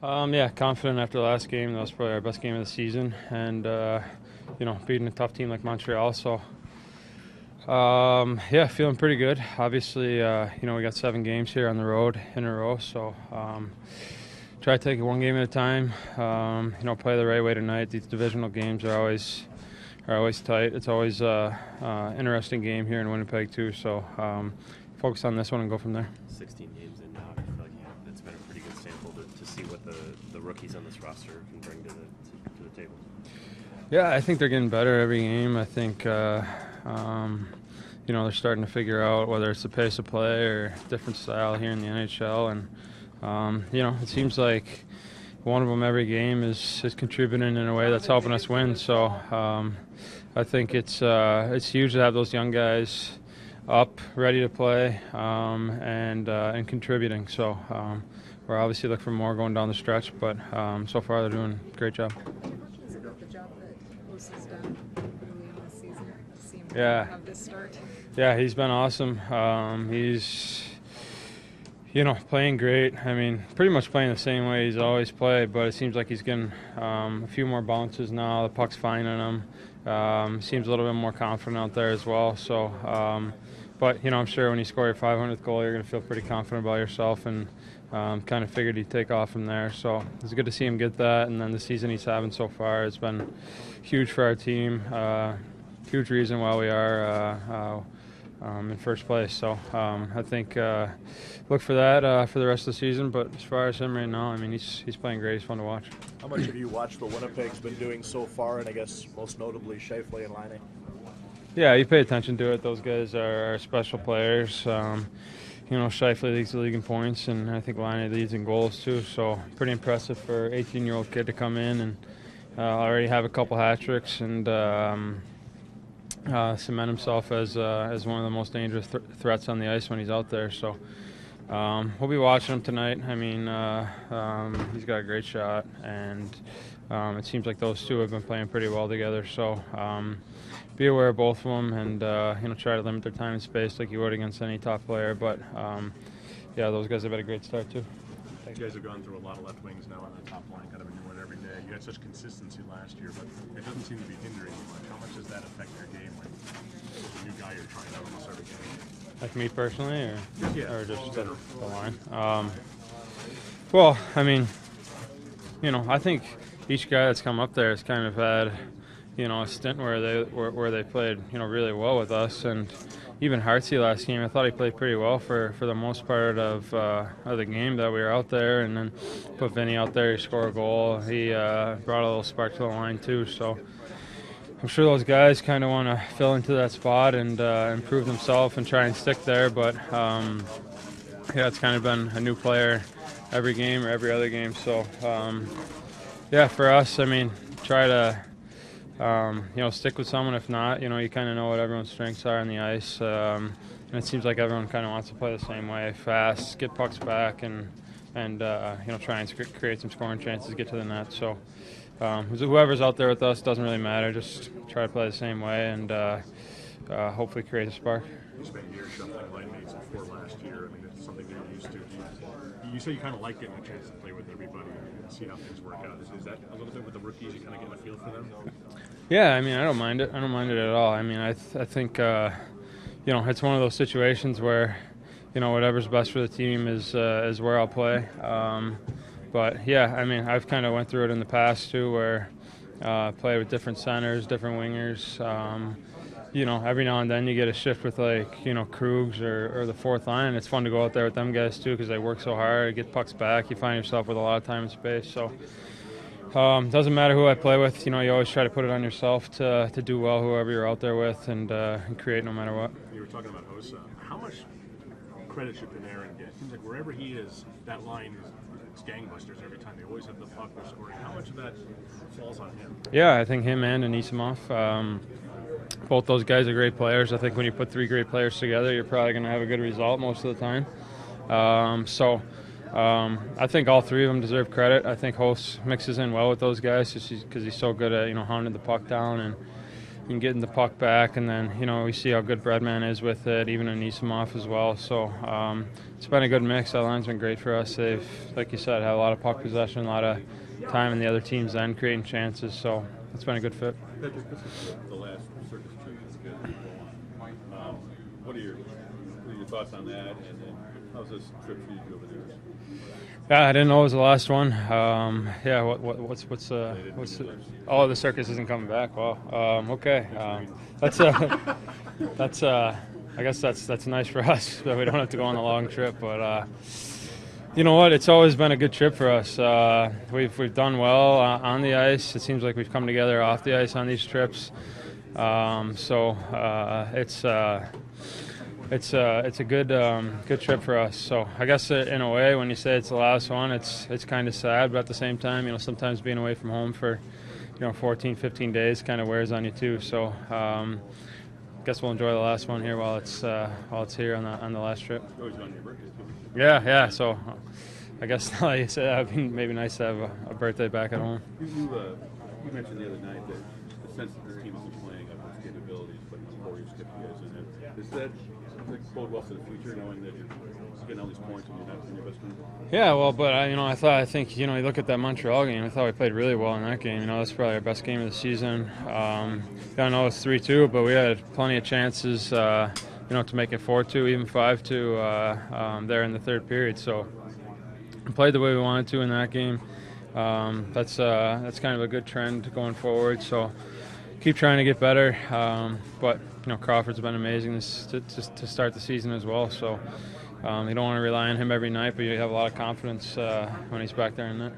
Yeah, confident after the last game. That was probably our best game of the season, and beating a tough team like Montreal. So, yeah, feeling pretty good. Obviously, we got 7 games here on the road in a row, so try to take it one game at a time. Play the right way tonight. These divisional games are always tight. It's always interesting game here in Winnipeg too. So, focus on this one and go from there. 16 games in now. I feel like it's been a pretty good sample to see what the rookies on this roster can bring to the table. Yeah, I think they're getting better every game. I think they're starting to figure out whether it's the pace of play or different style here in the NHL, and it seems like one of them every game is contributing in a way that's helping us win. So I think it's huge to have those young guys up, ready to play, and contributing. So we're obviously looking for more going down the stretch, but so far they're doing a great job. How much is about the job that Hoss has done early in the season to see him have this start? Yeah, he's been awesome. He's playing great. I mean, pretty much playing the same way he's always played, but it seems like he's getting a few more bounces now. The puck's finding him. Seems a little bit more confident out there as well. So, but I'm sure when you score your 500th goal, you're going to feel pretty confident about yourself, and kind of figured he'd take off from there. So it's good to see him get that, and then the season he's having so far has been huge for our team. Huge reason why we are in first place. So I think look for that for the rest of the season. But as far as him right now, I mean, he's playing great. He's fun to watch. How much have you watched what Winnipeg's been doing so far, and I guess most notably Scheifele and Laine? Yeah, you pay attention to it. Those guys are special players. Scheifele leads the league in points, and I think Laine leads in goals too. So pretty impressive for an 18-year-old kid to come in and already have a couple hat tricks and cement himself as one of the most dangerous threats on the ice when he's out there. So we'll be watching him tonight. I mean, he's got a great shot, and it seems like those two have been playing pretty well together. So be aware of both of them, and try to limit their time and space like you would against any top player. But yeah, those guys have had a great start too. You guys have gone through a lot of left wings now on the top line, kind of a new one every day. You had such consistency last year, but it doesn't seem to be hindering you much. How much does that affect your game when there's a new guy you're trying out almost every game? Like me personally, or just the line? Well, I mean, I think each guy that's come up there has kind of had, a stint where they played, really well with us. And even Hartsey last game, I thought he played pretty well for the most part of the game that we were out there. And then put Vinny out there, he scored a goal. He brought a little spark to the line too. So I'm sure those guys kind of want to fill into that spot and improve themselves and try and stick there. But yeah, it's kind of been a new player every game or every other game. So yeah, for us, I mean, try to stick with someone. If not, you kind of know what everyone's strengths are on the ice. And it seems like everyone kind of wants to play the same way: fast, get pucks back, and try and create some scoring chances, get to the net. So whoever's out there with us, doesn't really matter. Just try to play the same way and hopefully create a spark. You spent years shuffling line mates before last year. I mean, it's something you're used to. You say you kind of like getting a chance to play with everybody and see how things work out. Is that a little bit with the rookies? You kind of get a feel for them? Yeah, I mean, I don't mind it. I don't mind it at all. I mean, I think it's one of those situations where whatever's best for the team is where I'll play. But yeah, I mean, I've kind of went through it in the past too, where play with different centers, different wingers. Every now and then you get a shift with Krugs or the fourth line, and it's fun to go out there with them guys too because they work so hard, get pucks back. You find yourself with a lot of time and space. So doesn't matter who I play with. You always try to put it on yourself to do well, whoever you're out there with, and create no matter what. You were talking about Hossa. How much credit should Panarin get? It seems like wherever he is, that line is gangbusters every time. They always have the puck or scoring. How much of that falls on him? Yeah, I think him and Anisimov. Both those guys are great players. I think when you put 3 great players together, you're probably going to have a good result most of the time. I think all 3 of them deserve credit. I think Hoss mixes in well with those guys because he's so good at hounding the puck down in getting the puck back, and then we see how good Breadman is with it, even Anisimov as well. So it's been a good mix. That line's been great for us. They've, like you said, had a lot of puck possession, a lot of time in the other team's end, creating chances. So it's been a good fit. Patrick, this is the last circus trip that's going to go on. What are your thoughts on that? And then how's this trip for you over there? Yeah, I didn't know it was the last one. Yeah, what's oh, the circus isn't coming back. Well, okay. That's I guess that's nice for us that we don't have to go on a long trip. But you know what? It's always been a good trip for us. We've done well on the ice. It seems like we've come together off the ice on these trips. So it's a good trip for us. So I guess in a way, when you say it's the last one, it's kind of sad, but at the same time, sometimes being away from home for 14, 15 days kind of wears on you too. So I guess we'll enjoy the last one here while it's here on the last trip. Always on your birthday too. Yeah. So I guess like you said, it'd be maybe nice to have a birthday back at home. You mentioned the other night that the sense that this team isn't playing up its capabilities, but it's four years skip guys in it. Is that bode well for the future, knowing that you're getting all these points and you're not in your best game? Yeah, well, but I think you look at that Montreal game. I thought we played really well in that game. That's probably our best game of the season. I know it's 3-2, but we had plenty of chances, to make it 4-2, even 5-2 there in the third period. So we played the way we wanted to in that game. That's kind of a good trend going forward. So keep trying to get better. But Crawford's been amazing to start the season as well. So you don't want to rely on him every night, but you have a lot of confidence when he's back there in net.